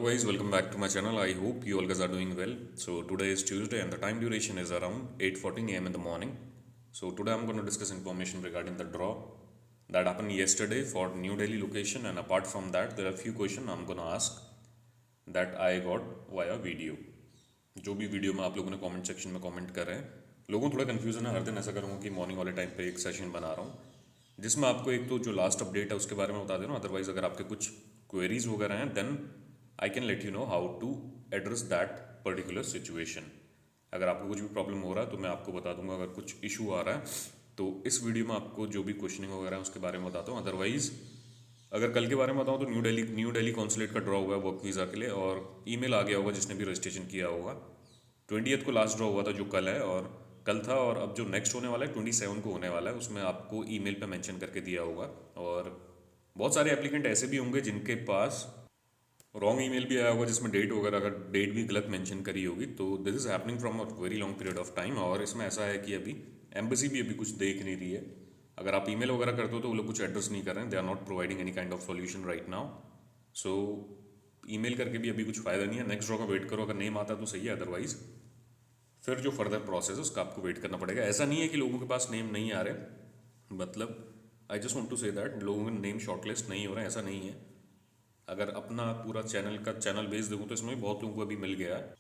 guys, welcome back to my channel. I hope you all guys are doing well. So today is Tuesday and the time duration is around 8:14 a.m. in the morning. So today I'm going to discuss information regarding the draw that happened yesterday for New Delhi location, and apart from that there are a few questions I'm going to ask that I got via video. जो भी video में आप लोगों ने comment section में comment कर रहे हैं, लोगों को थोड़ा कन्फ्यूजन है। हर दिन ऐसा करूँगा कि मॉर्निंग वाले टाइम पे एक सेशन बना रहा हूँ जिसमें आपको एक तो जो लास्ट अपडेट है उसके बारे में बता दे रहा हूँ। अदरवाइज अगर आपके कुछ क्वेरीज वगैरह हैं then I can let you know how to address that particular situation. अगर आपको कुछ भी प्रॉब्लम हो रहा है तो मैं आपको बता दूंगा। अगर कुछ इशू आ रहा है तो इस वीडियो में आपको जो भी क्वेश्चनिंग वगैरह है उसके बारे में बताता हूँ। अदरवाइज अगर कल के बारे में बताऊँ तो न्यू दिल्ली कॉन्सुलेट का ड्रॉ हुआ है वर्क वीज़ा के लिए, और ईमेल आ गया होगा जिसने भी रजिस्ट्रेशन किया होगा। 20th को लास्ट ड्रॉ हुआ था जो कल है, और कल था, और अब जो नेक्स्ट होने वाला है 27 को होने वाला है, उसमें आपको ईमेल पे मेंशन करके दिया होगा। और बहुत सारे एप्लीकेंट ऐसे भी होंगे जिनके पास रॉन्ग ईमेल भी आया होगा जिसमें डेट वगैरह, अगर डेट भी गलत मेंशन करी होगी। तो this is happening from a very long period of time, और इसमें ऐसा है कि अभी एम्बेसी भी अभी कुछ देख नहीं रही है। अगर आप ईमेल वगैरह करते हो तो वो लोग कुछ एड्रेस नहीं कर रहे हैं, they are not providing any kind of solution right now. So email करके भी अभी कुछ फ़ायदा नहीं है। नेक्स्ट ड्रॉ का वेट करो, अगर नेम आता तो सही है, अदरवाइज फिर जो फर्दर प्रोसेस है उसका आपको वेट करना पड़ेगा। ऐसा नहीं है कि लोगों के पास नेम नहीं आ रहे, मतलब I just want to say that लोगों के नेम शॉर्टलिस्ट नहीं हो रहे हैं, ऐसा नहीं है। अगर अपना पूरा चैनल बेस देखूँ तो इसमें भी बहुत लोगों को अभी मिल गया है।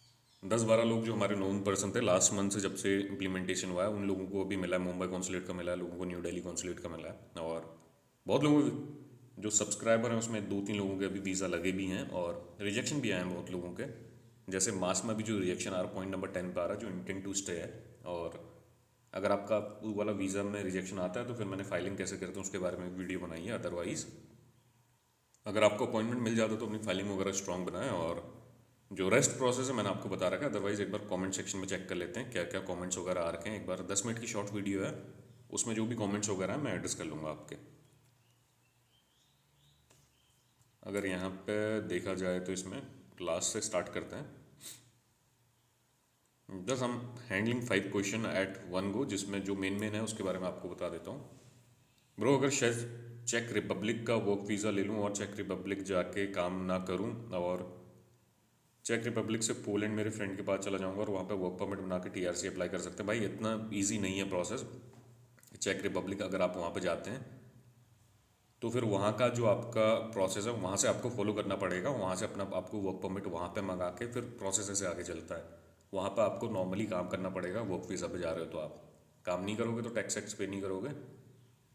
10-12 लोग जो हमारे नोन पर्सन थे लास्ट मंथ से जब से इम्प्लीमेंटेशन हुआ है उन लोगों को अभी मिला है। मुंबई कॉन्सुलेट का मिला है, लोगों को न्यू दिल्ली कॉन्सुलेट का मिला है, और बहुत लोगों को जो सब्सक्राइबर हैं उसमें 2-3 लोगों के अभी वीज़ा लगे भी हैं, और रिजेक्शन भी आए हैं बहुत लोगों के। जैसे मास में भी जो रिजेक्शन आ रहा है पॉइंट नंबर 10 पे आ रहा है, जो इंटेंट टू स्टे है। और अगर आपका वो वाला वीज़ा में रिजेक्शन आता है तो फिर मैंने फाइलिंग कैसे करते हैं उसके बारे में वीडियो बनाई है। अदरवाइज़ अगर आपको अपॉइंटमेंट मिल जाता तो अपनी फाइलिंग वगैरह स्ट्रॉन्ग बनाएं, और जो रेस्ट प्रोसेस है मैंने आपको बता रखा है। अदरवाइज एक बार कमेंट सेक्शन में चेक कर लेते हैं क्या क्या कमेंट्स वगैरह आ रखे हैं। एक बार 10 मिनट की शॉर्ट वीडियो है, उसमें जो भी कमेंट्स वगैरह हैं मैं एड्रेस कर लूँगा आपके। अगर यहाँ पे देखा जाए तो इसमें लास्ट से स्टार्ट करते हैं। बस हम handling 5 question at one go, जिसमें जो मेन है उसके बारे में आपको बता देता हूँ। ब्रो, अगर शायद चेक रिपब्लिक का वर्क वीज़ा ले लूँ और चेक रिपब्लिक जाके काम ना करूँ, और चेक रिपब्लिक से पोलैंड मेरे फ्रेंड के पास चला जाऊँगा और वहाँ पे वर्क परमिट बना के टीआरसी अप्लाई कर सकते हैं। भाई इतना इजी नहीं है प्रोसेस। चेक रिपब्लिक अगर आप वहाँ पे जाते हैं तो फिर वहाँ का जो आपका प्रोसेस है वहाँ से आपको फॉलो करना पड़ेगा। वहाँ से अपना आपको वर्क परमिट वहाँ पे मंगा के फिर प्रोसेस ऐसे आगे चलता है। वहाँ पे आपको नॉर्मली काम करना पड़ेगा। वर्क वीज़ा पे जा रहे हो तो आप काम नहीं करोगे तो टैक्स वैक्स पे नहीं करोगे,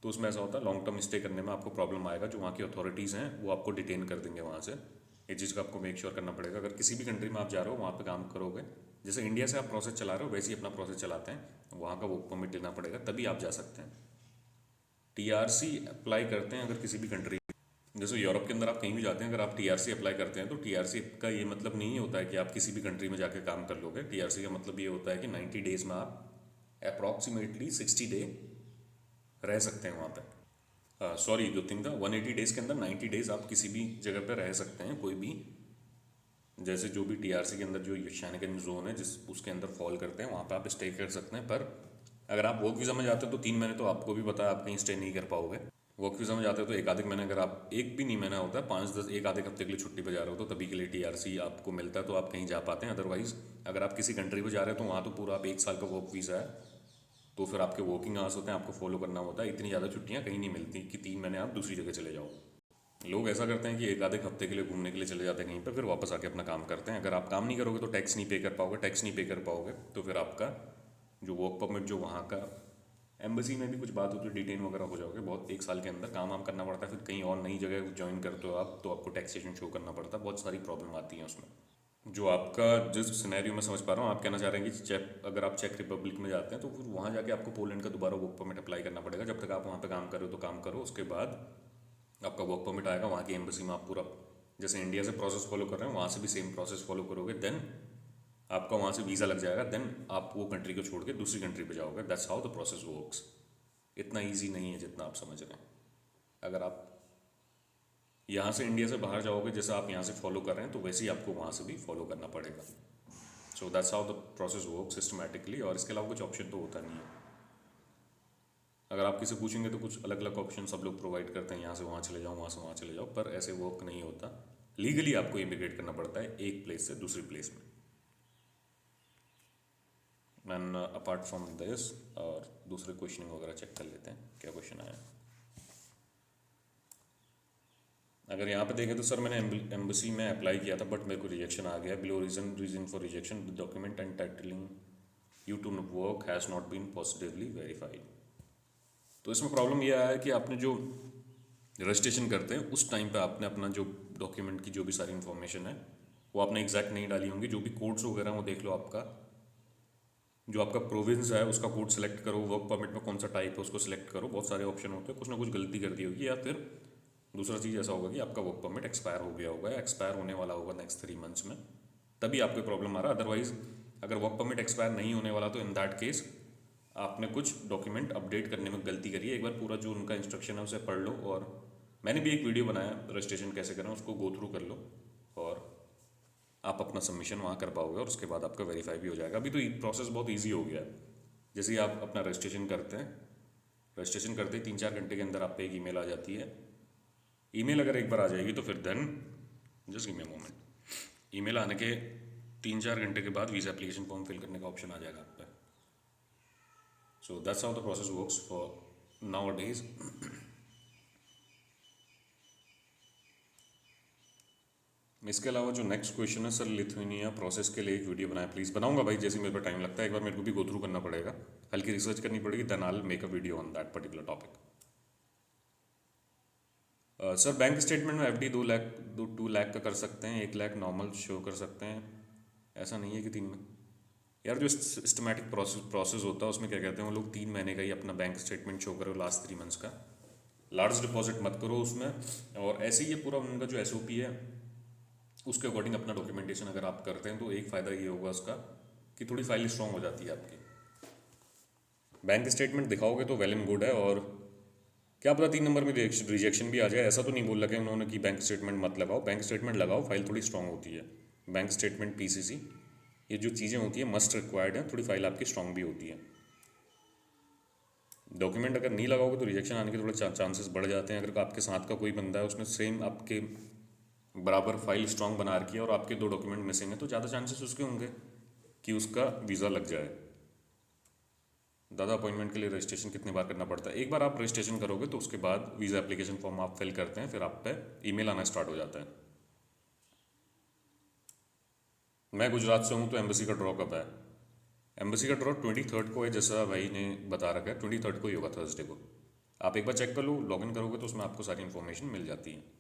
तो उसमें ऐसा होता है लॉन्ग टर्म स्टे करने में आपको प्रॉब्लम आएगा। जो वहाँ की अथॉरिटीज़ हैं वो आपको डिटेन कर देंगे वहाँ से। ये चीज़ का आपको मेक श्योर करना पड़ेगा। अगर किसी भी कंट्री में आप जा रहे हो वहाँ पे काम करोगे, जैसे इंडिया से आप प्रोसेस चला रहे हो वैसे ही अपना प्रोसेस चलाते हैं, वहाँ का वर्क परमिट लेना पड़ेगा तभी आप जा सकते हैं। टीआरसी अप्लाई करते हैं अगर किसी भी कंट्री, जैसे यूरोप के अंदर आप कहीं भी जाते हैं अगर आप टीआरसी अप्लाई करते हैं तो टीआरसी का ये मतलब नहीं होता है कि आप किसी भी कंट्री में जाके काम कर लोगे। टीआरसी का मतलब ये होता है कि 90 डेज में आप अप्रॉक्सीमेटली 60 डे रह सकते हैं वहाँ पे। सॉरी, जो थिंग था 180 डेज़ के अंदर 90 डेज़ आप किसी भी जगह पर रह सकते हैं, कोई भी, जैसे जो भी टीआरसी के अंदर जो शेंगेन जोन है जिस उसके अंदर फॉल करते हैं वहाँ पे आप स्टे कर सकते हैं। पर अगर आप वर्क वीज़ा में जाते हो तो 3 महीने तो आपको भी पता है आप कहीं स्टे नहीं कर पाओगे। वर्क वीज़ा में जाते हो तो एक आधे महीने, अगर आप एक भी नहीं महीना होता है 5-10 एक आधे हफ्ते के लिए छुट्टी पे जा रहे हो तो तभी के लिए टीआरसी आपको मिलता है, तो आप कहीं जा पाते हैं। अदरवाइज अगर आप किसी कंट्री पे जा रहे हो तो वहाँ तो पूरा आप 1 साल का वर्क वीज़ा है, तो फिर आपके वर्किंग आवर्स होते हैं, आपको फॉलो करना होता है। इतनी ज़्यादा छुट्टियाँ कहीं नहीं मिलती कि 3 महीने आप दूसरी जगह चले जाओ। लोग ऐसा करते हैं कि एक आधे हफ्ते के लिए घूमने के लिए चले जाते हैं कहीं पर, फिर वापस आके अपना काम करते हैं। अगर आप काम नहीं करोगे तो टैक्स नहीं पे कर पाओगे, टैक्स नहीं पे कर पाओगे तो फिर आपका जो वर्क परमिट, जो वहाँ का एम्बेसी में भी कुछ बात होती है, डिटेन वगैरह हो जाओगे। बहुत 1 साल के अंदर काम वाम करना पड़ता है। फिर कहीं और नई जगह ज्वाइन करते हो आप तो आपको टैक्सेशन शो करना पड़ता है। बहुत सारी प्रॉब्लम आती है उसमें। जो आपका जिस सिनेरियो में समझ पा रहा हूँ, आप कहना चाह रहे हैं कि अगर आप चेक रिपब्लिक में जाते हैं तो फिर वहाँ जाके आपको पोलैंड का दोबारा वर्क परमिट अप्लाई करना पड़ेगा। जब तक आप वहाँ पे काम करो तो काम करो, उसके बाद आपका वर्क परमिट आएगा वहाँ की एम्बेसी में। आप पूरा जैसे इंडिया से प्रोसेस फॉलो कर रहे हैं वहाँ से भी सेम प्रोसेस फॉलो करोगे, देन आपका वहाँ से वीज़ा लग जाएगा। देन आप वो कंट्री को छोड़ के दूसरी कंट्री पे जाओगे। That's how the process works. इतना ईजी नहीं है जितना आप समझ रहे हैं। अगर आप यहाँ से इंडिया से बाहर जाओगे, जैसे आप यहाँ से फॉलो कर रहे हैं तो वैसे ही आपको वहाँ से भी फॉलो करना पड़ेगा। So that's how the process work systematically, और इसके अलावा कुछ ऑप्शन तो होता नहीं है। अगर आप किसी पूछेंगे तो कुछ अलग अलग ऑप्शन सब लोग प्रोवाइड करते हैं, यहाँ से वहाँ चले जाओ, वहाँ से वहाँ चले जाओ, पर ऐसे वर्क नहीं होता। लीगली आपको इमिग्रेट करना पड़ता है एक प्लेस से दूसरी प्लेस में। एंड अपार्ट फ्रॉम दिस और दूसरे क्वेश्चनिंग वगैरह चेक कर लेते हैं क्या क्वेश्चन आया। अगर यहाँ पे देखें तो सर मैंने एम्बेसी में अप्लाई किया था बट मेरे को रिजेक्शन आ गया। Below reason for rejection, the document and titling you to work has not been positively verified. तो इसमें प्रॉब्लम यह आया कि आपने जो रजिस्ट्रेशन करते हैं उस टाइम पे आपने अपना जो डॉक्यूमेंट की जो भी सारी इन्फॉर्मेशन है वो आपने एग्जैक्ट नहीं डाली होंगी। जो भी कोड्स वगैरह वो देख लो, आपका जो आपका प्रोविंस है उसका कोड सेलेक्ट करो, वर्क परमिट में कौन सा टाइप है उसको सेलेक्ट करो, बहुत सारे ऑप्शन होते हैं, कुछ ना कुछ गलती कर दी होगी। या फिर दूसरा चीज़ ऐसा होगा कि आपका वर्क परमिट एक्सपायर हो गया होगा या एक्सपायर होने वाला होगा नेक्स्ट 3 मंथ्स में, तभी आपको प्रॉब्लम आ रहा है। अदरवाइज अगर वर्क परमिट एक्सपायर नहीं होने वाला तो इन दैट केस आपने कुछ डॉक्यूमेंट अपडेट करने में गलती करी है। एक बार पूरा जो उनका इंस्ट्रक्शन है उसे पढ़ लो, और मैंने भी एक वीडियो बनाया रजिस्ट्रेशन कैसे करें, उसको गो थ्रू कर लो और आप अपना सबमिशन वहाँ कर पाओगे और उसके बाद आपका वेरीफाई भी हो जाएगा। अभी तो प्रोसेस बहुत ईजी हो गया है। जैसे ही आप अपना रजिस्ट्रेशन करते हैं, रजिस्ट्रेशन करते ही 3-4 घंटे के अंदर आप पे एक ईमेल आ जाती है। ईमेल अगर एक बार आ जाएगी तो फिर then just give me a moment, email आने के 3-4 घंटे के बाद वीज़ा एप्लीकेशन फॉर्म फिल करने का ऑप्शन आ जाएगा आप पे। So that's how the process works for now days. इसके अलावा जो नेक्स्ट क्वेश्चन है सर, लिथुआनिया प्रोसेस के लिए एक वीडियो बनाया, प्लीज़ बनाऊंगा भाई जैसे मेरे पे टाइम लगता है। एक बार मेरे को भी गो थ्रू करना पड़ेगा, हल्की रिसर्च करनी पड़ेगी, then I will make a video on that particular topic. Sir bank statement में एफडी 2 लाख का कर सकते हैं, 1 लाख नॉर्मल शो कर सकते हैं, ऐसा नहीं है कि 3 में। यार जो सिस्टमैटिक प्रोसेस होता है उसमें क्या कहते हैं वो लोग, 3 महीने का ही अपना बैंक स्टेटमेंट शो करो लास्ट 3 मंथ्स का, लार्ज डिपॉजिट मत करो उसमें। और ऐसे ही ये पूरा उनका जो एसओपी है उसके अकॉर्डिंग अपना डॉक्यूमेंटेशन अगर आप करते हैं तो एक फ़ायदा ये होगा उसका कि थोड़ी फाइल स्ट्रॉन्ग हो जाती है आपकी। बैंक स्टेटमेंट दिखाओगे तो वेल एंड गुड है, और क्या पता 3 नंबर में रिजेक्शन भी आ जाए। ऐसा तो नहीं बोल रखे उन्होंने कि बैंक स्टेटमेंट मत लगाओ, बैंक स्टेटमेंट लगाओ, फाइल थोड़ी स्ट्रॉन्ग होती है। बैंक स्टेटमेंट, पीसीसी, ये जो चीज़ें होती हैं मस्ट रिक्वायर्ड है, थोड़ी फाइल आपकी स्ट्रॉन्ग भी होती है। डॉक्यूमेंट अगर नहीं लगाओगे तो रिजेक्शन आने के थोड़े चांसेस बढ़ जाते हैं। अगर आपके साथ का कोई बंदा है उसने सेम आपके बराबर फाइल स्ट्रॉन्ग बना रखी है और आपके 2 डॉक्यूमेंट मिसिंग है तो ज़्यादा चांसेस उसके होंगे कि उसका वीज़ा लग जाए। दादा अपॉइंटमेंट के लिए रजिस्ट्रेशन कितनी बार करना पड़ता है? एक बार आप रजिस्ट्रेशन करोगे तो उसके बाद वीज़ा एप्लीकेशन फॉर्म आप फिल करते हैं, फिर आप पे ईमेल आना स्टार्ट हो जाता है। मैं गुजरात से हूँ तो एम्बेसी का ड्रॉ कब है? एम्बेसी का ड्रॉ 23 को है, जैसा भाई ने बता रखा है 23 को ही होगा, थर्सडे को। आप एक बार चेक कर लो, लॉगिन करोगे तो उसमें आपको सारी इन्फॉर्मेशन मिल जाती है।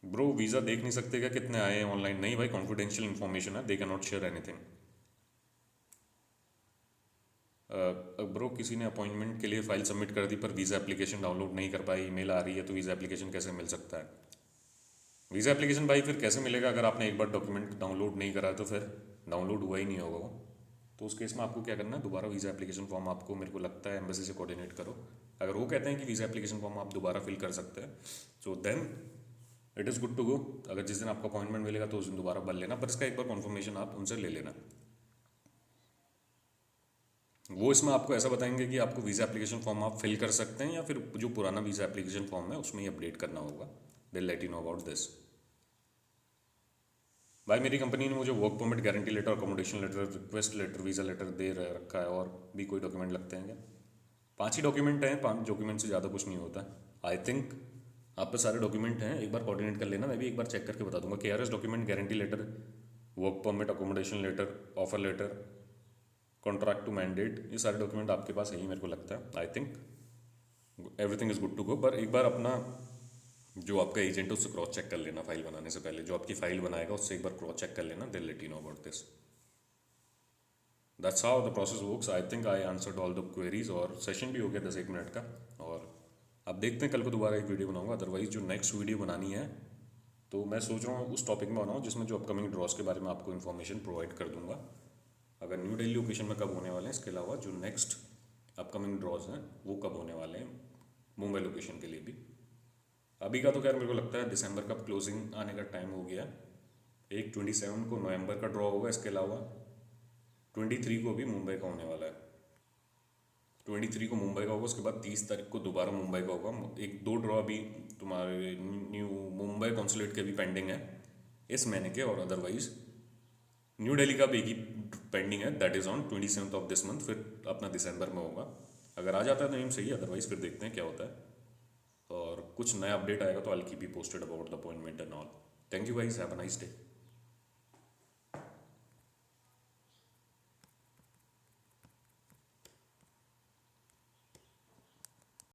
ब्रो वीज़ा देख नहीं सकते क्या कितने आए हैं ऑनलाइन? नहीं भाई, कॉन्फिडेंशियल इन्फॉर्मेशन है, they can not share anything. Bro किसी ने अपॉइंटमेंट के लिए फ़ाइल सबमिट कर दी पर वीज़ा एप्लीकेशन डाउनलोड नहीं कर पाई, ईमेल आ रही है, तो वीज़ा एप्लीकेशन कैसे मिल सकता है? वीज़ा एप्लीकेशन भाई फिर कैसे मिलेगा? अगर आपने एक बार डॉक्यूमेंट डाउनलोड नहीं करा तो फिर डाउनलोड हुआ ही नहीं होगा वो। तो उस केस में आपको क्या करना है, दोबारा वीज़ा एप्लीकेशन फॉर्म आपको, मेरे को लगता है एम्बेसी से कोऑर्डिनेट करो। अगर वो कहते हैं कि वीज़ा एप्लीकेशन फॉर्म आप दोबारा फिल कर सकते हैं so then it is good to go. अगर जिस दिन आपका अपॉइंटमेंट मिलेगा तो उस दिन दोबारा भर लेना, पर इसका एक बार कन्फर्मेशन आप उनसे ले लेना। वो इसमें आपको ऐसा बताएंगे कि आपको वीज़ा एप्लीकेशन फॉर्म आप फिल कर सकते हैं या फिर जो पुराना वीज़ा एप्लीकेशन फॉर्म है उसमें ही अपडेट करना होगा। They let you know about this. भाई मेरी कंपनी ने मुझे work permit, guarantee letter, accommodation letter, request letter, visa letter दे रखा है। और भी कोई डॉक्यूमेंट लगते हैं क्या? 5 ही डॉक्यूमेंट हैं, 5 डॉक्यूमेंट से ज़्यादा कुछ नहीं होता। आई थिंक आप पे सारे डॉक्यूमेंट हैं, एक बार कोऑर्डिनेट कर लेना, मैं भी एक बार चेक करके बता दूंगा। KRS document, guarantee letter, work permit, accommodation letter, offer letter, contract to mandate, ये सारे डॉक्यूमेंट आपके पास है ही मेरे को लगता है। I think everything is good to go. पर एक बार अपना जो आपका एजेंट है उससे क्रॉस चेक कर लेना फाइल बनाने से पहले, जो आपकी फाइल बनाएगा उससे एक बार क्रॉस चेक कर लेना, they let you know about this. That's how the process works. I think I answered all the queries, और सेशन भी हो गया 10-1 मिनट का। और अब देखते हैं, कल को दोबारा एक वीडियो बनाऊंगा। अदरवाइज जो नेक्स्ट वीडियो बनानी है तो मैं सोच रहा हूँ उस टॉपिक में बनाऊँ जिसमें जो अपकमिंग ड्रॉज के बारे में आपको इन्फॉर्मेशन प्रोवाइड कर दूंगा, अगर न्यू दिल्ली लोकेशन में कब होने वाले हैं, इसके अलावा जो नेक्स्ट अपकमिंग ड्रॉज हैं वो कब होने वाले हैं मुंबई लोकेशन के लिए भी। अभी का तो खैर मेरे को लगता है दिसंबर का क्लोजिंग आने का टाइम हो गया। एक 27 को नवंबर का ड्रॉ होगा, इसके अलावा 23 को भी मुंबई का होने वाला है। 23 को मुंबई का होगा, उसके बाद 30 तारीख को दोबारा मुंबई का होगा। एक दो ड्रॉ अभी तुम्हारे न्यू मुंबई कॉन्सुलेट के भी पेंडिंग है इस महीने के, और अदरवाइज न्यू दिल्ली का भी एक ही पेंडिंग है, that is on 27 of this month, फिर अपना दिसंबर में होगा। अगर आ जाता है तो एम सही है, अदरवाइज फिर देखते हैं क्या होता है। और कुछ नया अपडेट आएगा तो I keep you posted about the appointment and all. Thank you guys, have a nice day.